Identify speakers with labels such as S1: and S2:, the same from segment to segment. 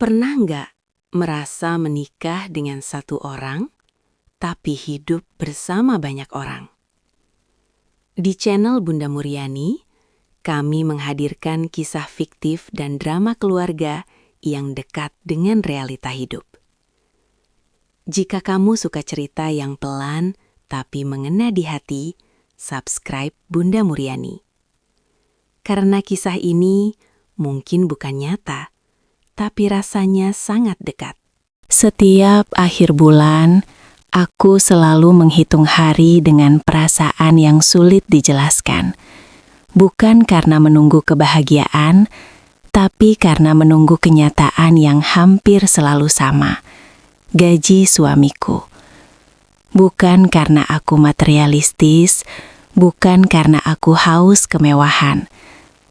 S1: Pernah nggak merasa menikah dengan satu orang, tapi hidup bersama banyak orang? Di channel Bunda Muryani, kami menghadirkan kisah fiktif dan drama keluarga yang dekat dengan realita hidup. Jika kamu suka cerita yang pelan tapi mengena di hati, subscribe Bunda Muryani. Karena kisah ini mungkin bukan nyata, tapi rasanya sangat dekat. Setiap akhir bulan, aku selalu menghitung hari dengan perasaan yang sulit dijelaskan. Bukan karena menunggu kebahagiaan, tapi karena menunggu kenyataan yang hampir selalu sama. Gaji suamiku. Bukan karena aku materialistis, bukan karena aku haus kemewahan,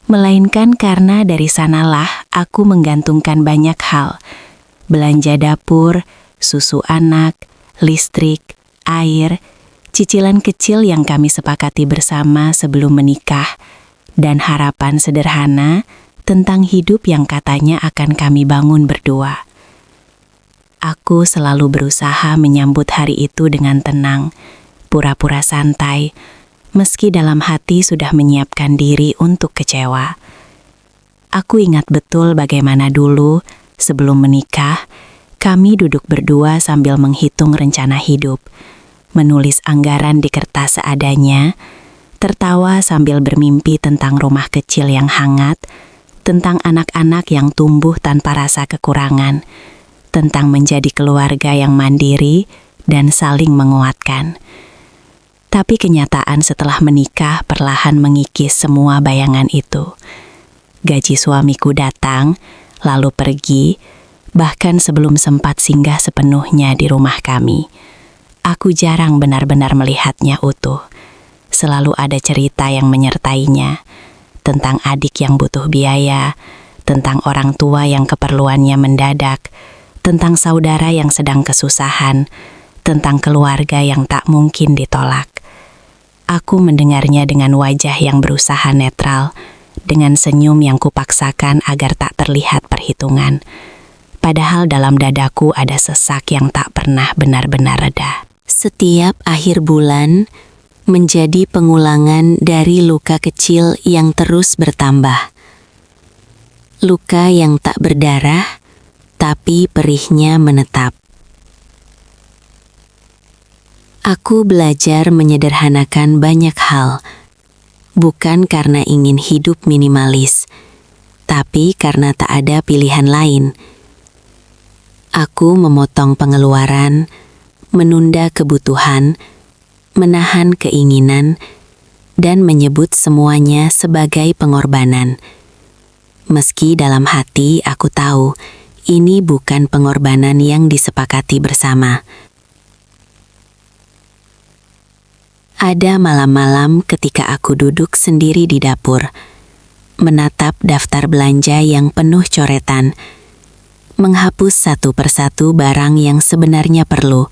S1: melainkan karena dari sanalah aku menggantungkan banyak hal. Belanja dapur, susu anak, listrik, air, cicilan kecil yang kami sepakati bersama sebelum menikah, dan harapan sederhana tentang hidup yang katanya akan kami bangun berdua. Aku selalu berusaha menyambut hari itu dengan tenang, pura-pura santai, meski dalam hati sudah menyiapkan diri untuk kecewa. Aku ingat betul bagaimana dulu, sebelum menikah, kami duduk berdua sambil menghitung rencana hidup, menulis anggaran di kertas seadanya, tertawa sambil bermimpi tentang rumah kecil yang hangat, tentang anak-anak yang tumbuh tanpa rasa kekurangan, tentang menjadi keluarga yang mandiri dan saling menguatkan. Tapi kenyataan setelah menikah perlahan mengikis semua bayangan itu. Gaji suamiku datang, lalu pergi, bahkan sebelum sempat singgah sepenuhnya di rumah kami. Aku jarang benar-benar melihatnya utuh. Selalu ada cerita yang menyertainya, tentang adik yang butuh biaya, tentang orang tua yang keperluannya mendadak, tentang saudara yang sedang kesusahan, tentang keluarga yang tak mungkin ditolak. Aku mendengarnya dengan wajah yang berusaha netral, dengan senyum yang kupaksakan agar tak terlihat perhitungan. Padahal dalam dadaku ada sesak yang tak pernah benar-benar reda. Setiap akhir bulan menjadi pengulangan dari luka kecil yang terus bertambah. Luka yang tak berdarah, tapi perihnya menetap. Aku belajar menyederhanakan banyak hal, bukan karena ingin hidup minimalis, tapi karena tak ada pilihan lain. Aku memotong pengeluaran, menunda kebutuhan, menahan keinginan, dan menyebut semuanya sebagai pengorbanan. Meski dalam hati aku tahu, ini bukan pengorbanan yang disepakati bersama. Ada malam-malam ketika aku duduk sendiri di dapur, menatap daftar belanja yang penuh coretan, menghapus satu persatu barang yang sebenarnya perlu,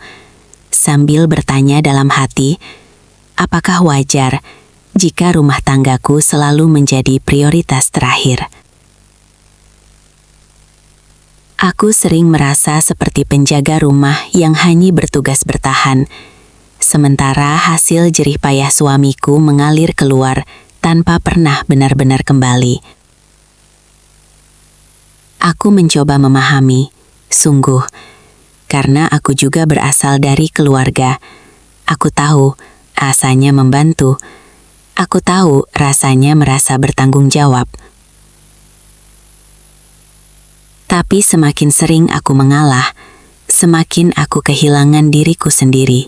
S1: sambil bertanya dalam hati, apakah wajar jika rumah tanggaku selalu menjadi prioritas terakhir? Aku sering merasa seperti penjaga rumah yang hanya bertugas bertahan, sementara hasil jerih payah suamiku mengalir keluar tanpa pernah benar-benar kembali. Aku mencoba memahami, sungguh, karena aku juga berasal dari keluarga. Aku tahu rasanya membantu. Aku tahu rasanya merasa bertanggung jawab. Tapi semakin sering aku mengalah, semakin aku kehilangan diriku sendiri.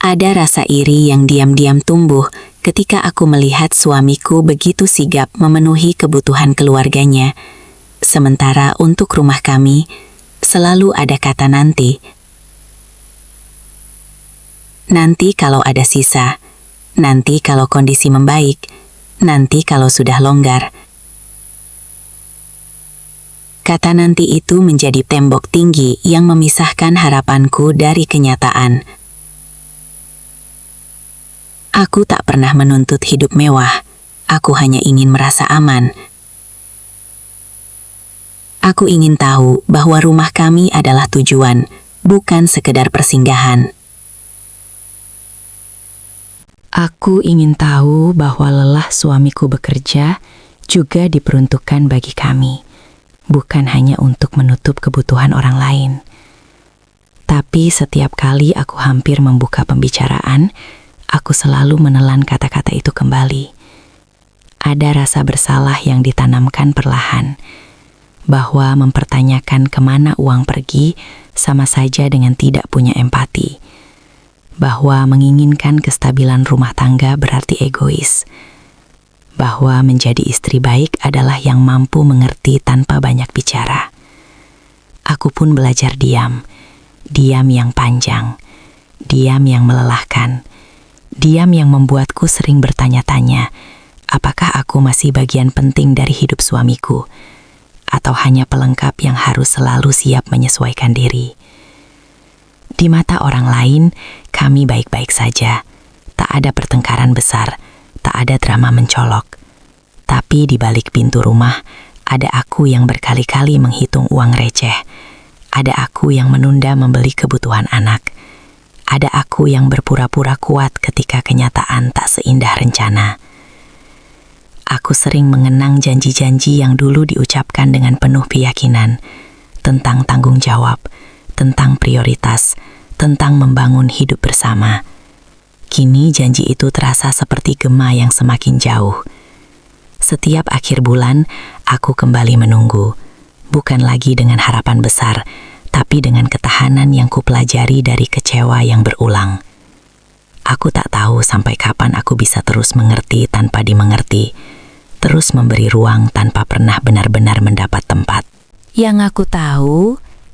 S1: Ada rasa iri yang diam-diam tumbuh ketika aku melihat suamiku begitu sigap memenuhi kebutuhan keluarganya. Sementara untuk rumah kami, selalu ada kata nanti. Nanti kalau ada sisa, nanti kalau kondisi membaik, nanti kalau sudah longgar. Kata nanti itu menjadi tembok tinggi yang memisahkan harapanku dari kenyataan. Aku tak pernah menuntut hidup mewah, aku hanya ingin merasa aman. Aku ingin tahu bahwa rumah kami adalah tujuan, bukan sekedar persinggahan. Aku ingin tahu bahwa lelah suamiku bekerja juga diperuntukkan bagi kami, bukan hanya untuk menutup kebutuhan orang lain. Tapi setiap kali aku hampir membuka pembicaraan, aku selalu menelan kata-kata itu kembali. Ada rasa bersalah yang ditanamkan perlahan, bahwa mempertanyakan kemana uang pergi sama saja dengan tidak punya empati. Bahwa menginginkan kestabilan rumah tangga berarti egois. Bahwa menjadi istri baik adalah yang mampu mengerti tanpa banyak bicara. Aku pun belajar diam. Diam yang panjang. Diam yang melelahkan. Diam yang membuatku sering bertanya-tanya, apakah aku masih bagian penting dari hidup suamiku? Atau hanya pelengkap yang harus selalu siap menyesuaikan diri? Di mata orang lain, kami baik-baik saja. Tak ada pertengkaran besar, tak ada drama mencolok. Tapi di balik pintu rumah, ada aku yang berkali-kali menghitung uang receh. Ada aku yang menunda membeli kebutuhan anak. Ada aku yang berpura-pura kuat ketika kenyataan tak seindah rencana. Aku sering mengenang janji-janji yang dulu diucapkan dengan penuh keyakinan, tentang tanggung jawab, tentang prioritas, tentang membangun hidup bersama. Kini janji itu terasa seperti gema yang semakin jauh. Setiap akhir bulan, aku kembali menunggu, bukan lagi dengan harapan besar, tapi dengan ketahanan yang kupelajari dari kecewa yang berulang. Aku tak tahu sampai kapan aku bisa terus mengerti tanpa dimengerti, terus memberi ruang tanpa pernah benar-benar mendapat tempat. Yang aku tahu,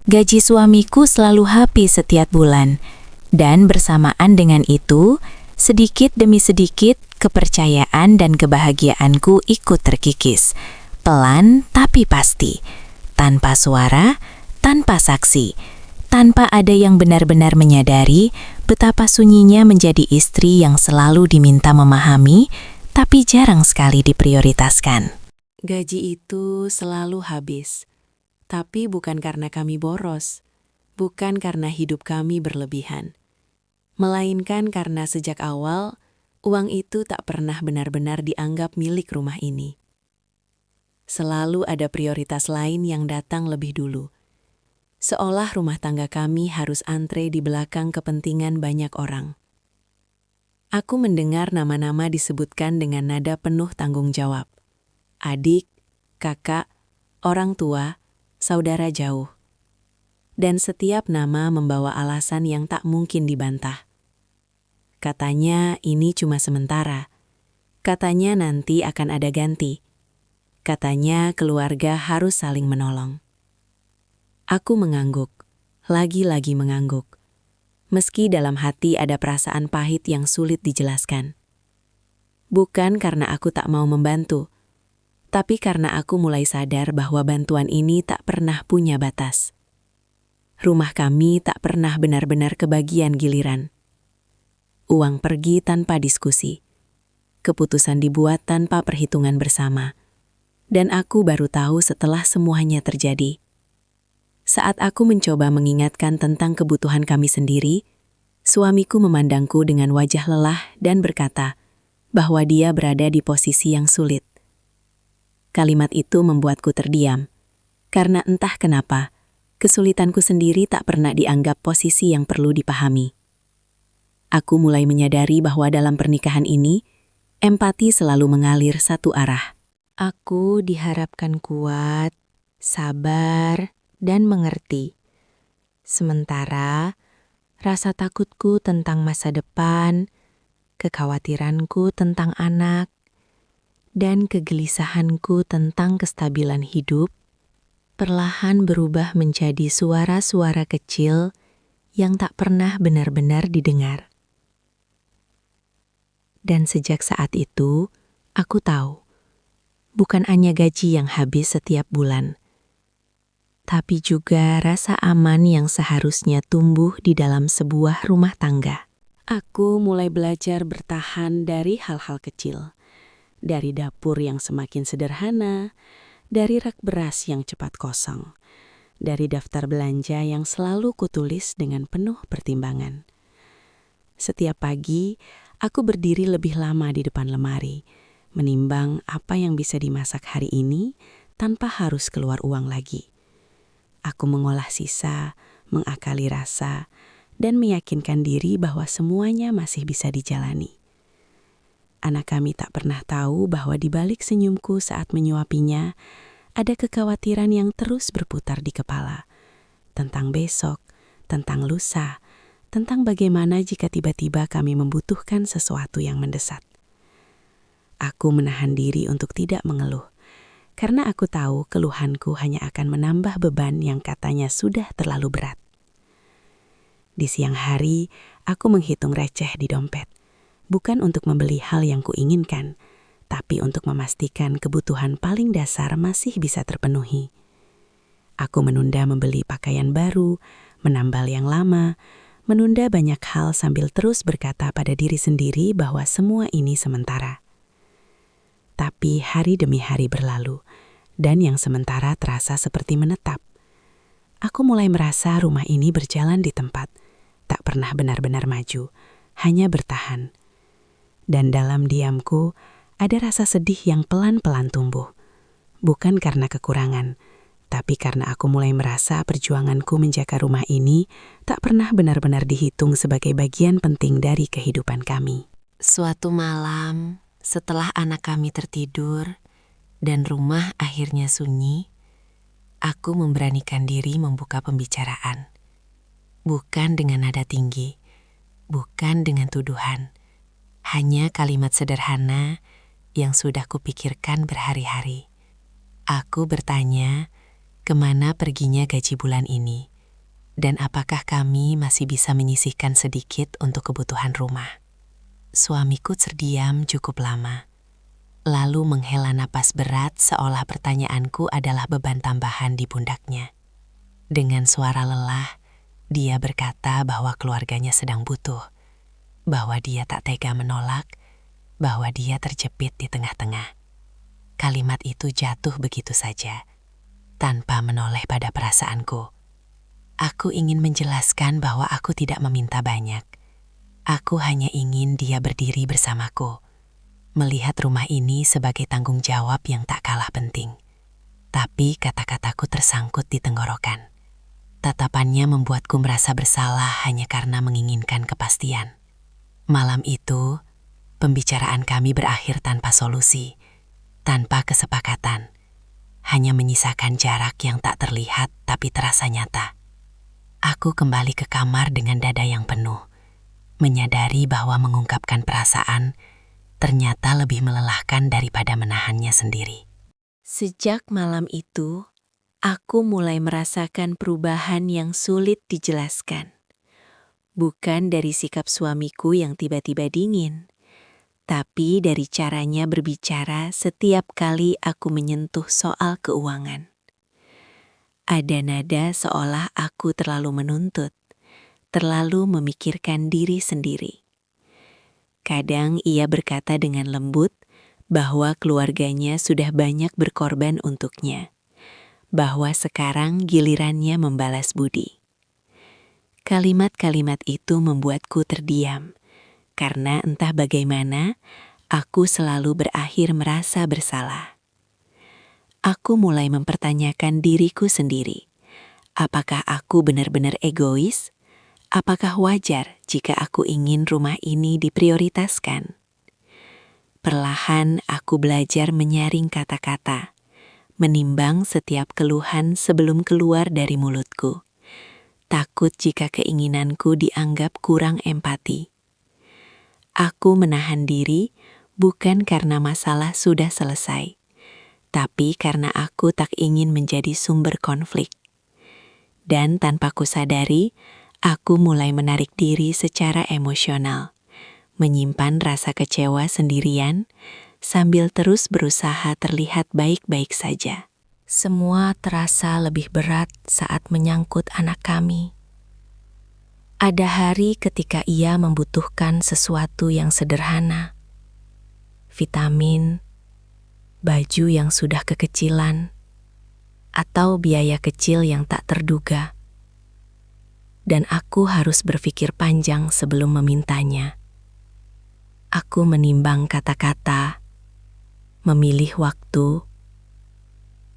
S1: gaji suamiku selalu habis setiap bulan, dan bersamaan dengan itu, sedikit demi sedikit kepercayaan dan kebahagiaanku ikut terkikis, pelan tapi pasti, tanpa suara, tanpa saksi, tanpa ada yang benar-benar menyadari betapa sunyinya menjadi istri yang selalu diminta memahami, tapi jarang sekali diprioritaskan. Gaji itu selalu habis. Tapi bukan karena kami boros, bukan karena hidup kami berlebihan, melainkan karena sejak awal, uang itu tak pernah benar-benar dianggap milik rumah ini. Selalu ada prioritas lain yang datang lebih dulu, seolah rumah tangga kami harus antre di belakang kepentingan banyak orang. Aku mendengar nama-nama disebutkan dengan nada penuh tanggung jawab. Adik, kakak, orang tua, saudara jauh. Dan setiap nama membawa alasan yang tak mungkin dibantah. Katanya ini cuma sementara. Katanya nanti akan ada ganti. Katanya keluarga harus saling menolong. Aku mengangguk, lagi-lagi mengangguk. Meski dalam hati ada perasaan pahit yang sulit dijelaskan. Bukan karena aku tak mau membantu, tapi karena aku mulai sadar bahwa bantuan ini tak pernah punya batas. Rumah kami tak pernah benar-benar kebagian giliran. Uang pergi tanpa diskusi. Keputusan dibuat tanpa perhitungan bersama. Dan aku baru tahu setelah semuanya terjadi. Saat aku mencoba mengingatkan tentang kebutuhan kami sendiri, suamiku memandangku dengan wajah lelah dan berkata bahwa dia berada di posisi yang sulit. Kalimat itu membuatku terdiam, karena entah kenapa, kesulitanku sendiri tak pernah dianggap posisi yang perlu dipahami. Aku mulai menyadari bahwa dalam pernikahan ini, empati selalu mengalir satu arah. Aku diharapkan kuat, sabar, dan mengerti. Sementara, rasa takutku tentang masa depan, kekhawatiranku tentang anak, dan kegelisahanku tentang kestabilan hidup perlahan berubah menjadi suara-suara kecil yang tak pernah benar-benar didengar. Dan sejak saat itu, aku tahu, bukan hanya gaji yang habis setiap bulan, tapi juga rasa aman yang seharusnya tumbuh di dalam sebuah rumah tangga. Aku mulai belajar bertahan dari hal-hal kecil. Dari dapur yang semakin sederhana, Dari rak beras yang cepat kosong, dari daftar belanja yang selalu kutulis dengan penuh pertimbangan. Setiap pagi, aku berdiri lebih lama di depan lemari, menimbang apa yang bisa dimasak hari ini tanpa harus keluar uang lagi. Aku mengolah sisa, mengakali rasa, dan meyakinkan diri bahwa semuanya masih bisa dijalani. Anak kami tak pernah tahu bahwa di balik senyumku saat menyuapinya, ada kekhawatiran yang terus berputar di kepala. Tentang besok, tentang lusa, tentang bagaimana jika tiba-tiba kami membutuhkan sesuatu yang mendesak. Aku menahan diri untuk tidak mengeluh, karena aku tahu keluhanku hanya akan menambah beban yang katanya sudah terlalu berat. Di siang hari, aku menghitung receh di dompet. Bukan untuk membeli hal yang kuinginkan, tapi untuk memastikan kebutuhan paling dasar masih bisa terpenuhi. Aku menunda membeli pakaian baru, menambal yang lama, menunda banyak hal sambil terus berkata pada diri sendiri bahwa semua ini sementara. Tapi hari demi hari berlalu, dan yang sementara terasa seperti menetap. Aku mulai merasa rumah ini berjalan di tempat, tak pernah benar-benar maju, hanya bertahan. Dan dalam diamku, ada rasa sedih yang pelan-pelan tumbuh. Bukan karena kekurangan, tapi karena aku mulai merasa perjuanganku menjaga rumah ini tak pernah benar-benar dihitung sebagai bagian penting dari kehidupan kami. Suatu malam, setelah anak kami tertidur dan rumah akhirnya sunyi, aku memberanikan diri membuka pembicaraan. Bukan dengan nada tinggi, bukan dengan tuduhan. Hanya kalimat sederhana yang sudah kupikirkan berhari-hari. Aku bertanya, kemana perginya gaji bulan ini? Dan apakah kami masih bisa menyisihkan sedikit untuk kebutuhan rumah? Suamiku terdiam cukup lama. Lalu menghela napas berat seolah pertanyaanku adalah beban tambahan di pundaknya. Dengan suara lelah, dia berkata bahwa keluarganya sedang butuh. Bahwa dia tak tega menolak, bahwa dia terjepit di tengah-tengah. Kalimat itu jatuh begitu saja, tanpa menoleh pada perasaanku. Aku ingin menjelaskan bahwa aku tidak meminta banyak. Aku hanya ingin dia berdiri bersamaku, melihat rumah ini sebagai tanggung jawab yang tak kalah penting. Tapi kata-kataku tersangkut di tenggorokan. Tatapannya membuatku merasa bersalah hanya karena menginginkan kepastian. Malam itu, pembicaraan kami berakhir tanpa solusi, tanpa kesepakatan, hanya menyisakan jarak yang tak terlihat tapi terasa nyata. Aku kembali ke kamar dengan dada yang penuh, menyadari bahwa mengungkapkan perasaan ternyata lebih melelahkan daripada menahannya sendiri. Sejak malam itu, aku mulai merasakan perubahan yang sulit dijelaskan. Bukan dari sikap suamiku yang tiba-tiba dingin, tapi dari caranya berbicara setiap kali aku menyentuh soal keuangan. Ada nada seolah aku terlalu menuntut, terlalu memikirkan diri sendiri. Kadang ia berkata dengan lembut bahwa keluarganya sudah banyak berkorban untuknya, bahwa sekarang gilirannya membalas budi. Kalimat-kalimat itu membuatku terdiam, karena entah bagaimana, aku selalu berakhir merasa bersalah. Aku mulai mempertanyakan diriku sendiri. Apakah aku benar-benar egois? Apakah wajar jika aku ingin rumah ini diprioritaskan? Perlahan aku belajar menyaring kata-kata, menimbang setiap keluhan sebelum keluar dari mulutku. Takut jika keinginanku dianggap kurang empati. Aku menahan diri bukan karena masalah sudah selesai, tapi karena aku tak ingin menjadi sumber konflik. Dan tanpa kusadari, aku mulai menarik diri secara emosional, menyimpan rasa kecewa sendirian, sambil terus berusaha terlihat baik-baik saja. Semua terasa lebih berat saat menyangkut anak kami. Ada hari ketika ia membutuhkan sesuatu yang sederhana. Vitamin, baju yang sudah kekecilan, atau biaya kecil yang tak terduga. Dan aku harus berpikir panjang sebelum memintanya. Aku menimbang kata-kata, memilih waktu,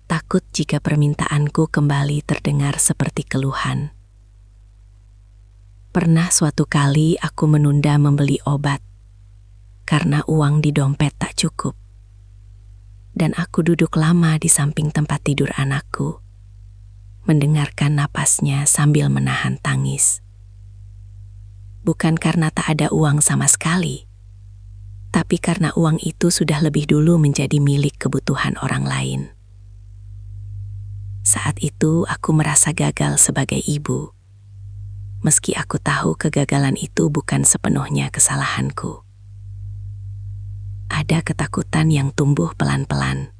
S1: takut jika permintaanku kembali terdengar seperti keluhan. Pernah suatu kali aku menunda membeli obat karena uang di dompet tak cukup. Dan aku duduk lama di samping tempat tidur anakku, mendengarkan napasnya sambil menahan tangis. Bukan karena tak ada uang sama sekali, tapi karena uang itu sudah lebih dulu menjadi milik kebutuhan orang lain. Saat itu aku merasa gagal sebagai ibu, meski aku tahu kegagalan itu bukan sepenuhnya kesalahanku. Ada ketakutan yang tumbuh pelan-pelan.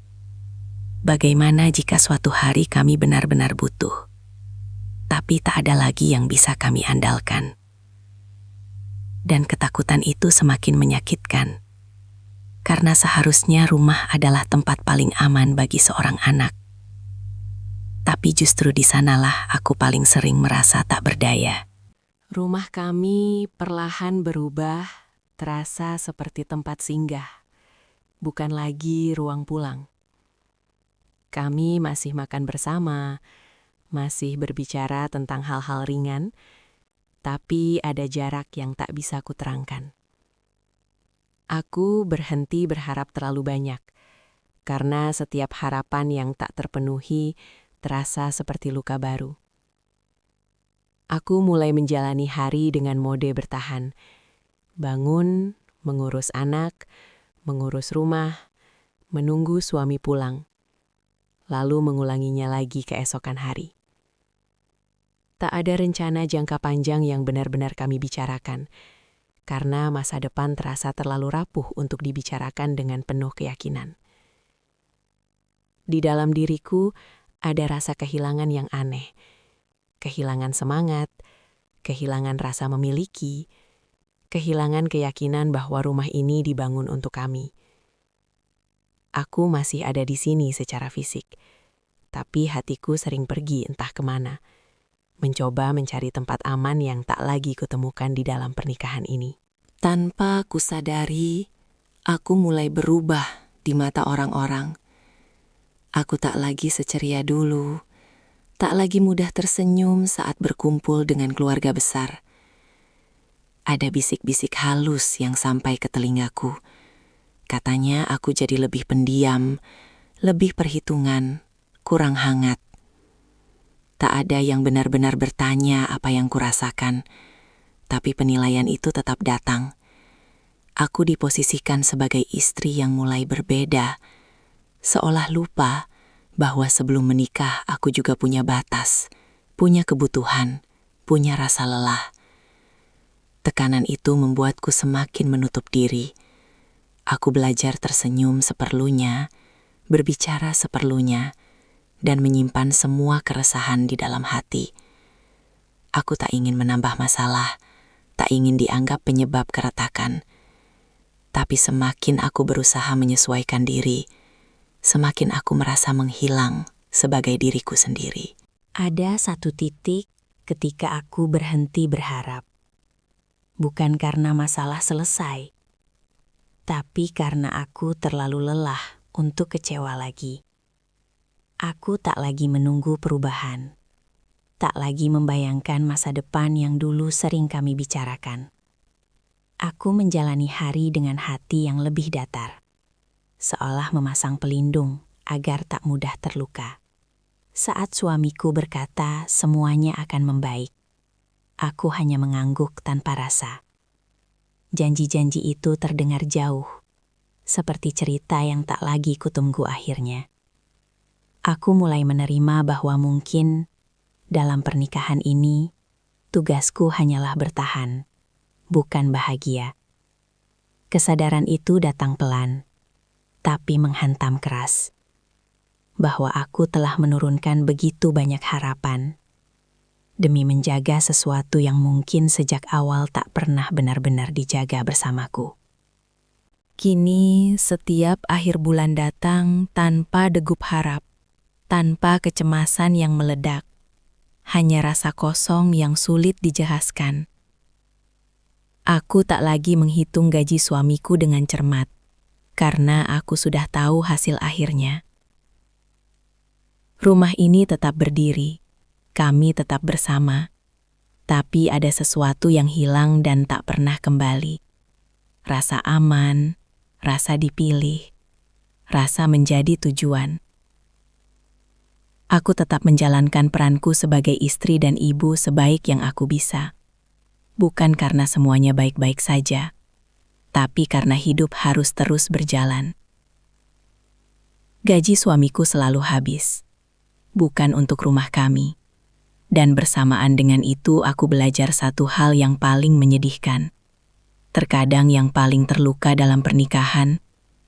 S1: Bagaimana jika suatu hari kami benar-benar butuh, tapi tak ada lagi yang bisa kami andalkan? Dan ketakutan itu semakin menyakitkan, karena seharusnya rumah adalah tempat paling aman bagi seorang anak. Tapi justru di sanalah aku paling sering merasa tak berdaya. Rumah kami perlahan berubah, terasa seperti tempat singgah, bukan lagi ruang pulang. Kami masih makan bersama, masih berbicara tentang hal-hal ringan, tapi ada jarak yang tak bisa kuterangkan. Aku berhenti berharap terlalu banyak, karena setiap harapan yang tak terpenuhi terasa seperti luka baru. Aku mulai menjalani hari dengan mode bertahan. Bangun, mengurus anak, mengurus rumah, menunggu suami pulang, lalu mengulanginya lagi keesokan hari. Tak ada rencana jangka panjang yang benar-benar kami bicarakan, karena masa depan terasa terlalu rapuh untuk dibicarakan dengan penuh keyakinan. Di dalam diriku ada rasa kehilangan yang aneh, kehilangan semangat, kehilangan rasa memiliki, kehilangan keyakinan bahwa rumah ini dibangun untuk kami. Aku masih ada di sini secara fisik, tapi hatiku sering pergi entah kemana, mencoba mencari tempat aman yang tak lagi kutemukan di dalam pernikahan ini. Tanpa kusadari, aku mulai berubah di mata orang-orang. Aku tak lagi seceria dulu, tak lagi mudah tersenyum saat berkumpul dengan keluarga besar. Ada bisik-bisik halus yang sampai ke telingaku. Katanya aku jadi lebih pendiam, lebih perhitungan, kurang hangat. Tak ada yang benar-benar bertanya apa yang kurasakan, tapi penilaian itu tetap datang. Aku diposisikan sebagai istri yang mulai berbeda, seolah lupa bahwa sebelum menikah aku juga punya batas, punya kebutuhan, punya rasa lelah. Tekanan itu membuatku semakin menutup diri. Aku belajar tersenyum seperlunya, berbicara seperlunya, dan menyimpan semua keresahan di dalam hati. Aku tak ingin menambah masalah, tak ingin dianggap penyebab keretakan. Tapi semakin aku berusaha menyesuaikan diri, semakin aku merasa menghilang sebagai diriku sendiri. Ada satu titik ketika aku berhenti berharap. Bukan karena masalah selesai, tapi karena aku terlalu lelah untuk kecewa lagi. Aku tak lagi menunggu perubahan, tak lagi membayangkan masa depan yang dulu sering kami bicarakan. Aku menjalani hari dengan hati yang lebih datar, seolah memasang pelindung agar tak mudah terluka. Saat suamiku berkata semuanya akan membaik, aku hanya mengangguk tanpa rasa. Janji-janji itu terdengar jauh, seperti cerita yang tak lagi kutunggu akhirnya. Aku mulai menerima bahwa mungkin dalam pernikahan ini, tugasku hanyalah bertahan, bukan bahagia. Kesadaran itu datang pelan, tapi menghantam keras. Bahwa aku telah menurunkan begitu banyak harapan demi menjaga sesuatu yang mungkin sejak awal tak pernah benar-benar dijaga bersamaku. Kini setiap akhir bulan datang tanpa degup harap. tanpa kecemasan yang meledak, hanya rasa kosong yang sulit dijelaskan. Aku tak lagi menghitung gaji suamiku dengan cermat, karena aku sudah tahu hasil akhirnya. Rumah ini tetap berdiri, kami tetap bersama, tapi ada sesuatu yang hilang dan tak pernah kembali. Rasa aman, rasa dipilih, rasa menjadi tujuan. Aku tetap menjalankan peranku sebagai istri dan ibu sebaik yang aku bisa. Bukan karena semuanya baik-baik saja, tapi karena hidup harus terus berjalan. Gaji suamiku selalu habis, bukan untuk rumah kami. Dan bersamaan dengan itu aku belajar satu hal yang paling menyedihkan. Terkadang yang paling terluka dalam pernikahan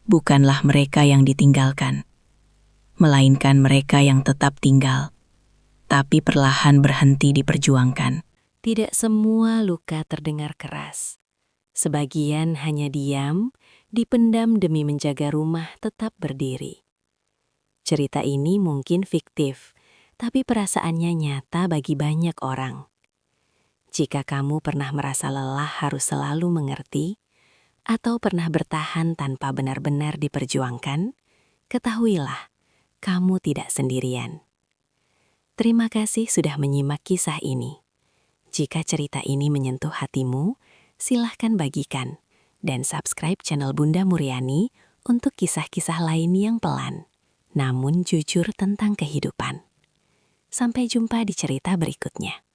S1: bukanlah mereka yang ditinggalkan, melainkan mereka yang tetap tinggal, tapi perlahan berhenti diperjuangkan. Tidak semua luka terdengar keras. Sebagian hanya diam, dipendam demi menjaga rumah tetap berdiri. Cerita ini mungkin fiktif, tapi perasaannya nyata bagi banyak orang. Jika kamu pernah merasa lelah harus selalu mengerti, atau pernah bertahan tanpa benar-benar diperjuangkan, ketahuilah, kamu tidak sendirian. Terima kasih sudah menyimak kisah ini. Jika cerita ini menyentuh hatimu, silahkan bagikan dan subscribe channel Bunda Muryani untuk kisah-kisah lain yang pelan, namun jujur tentang kehidupan. Sampai jumpa di cerita berikutnya.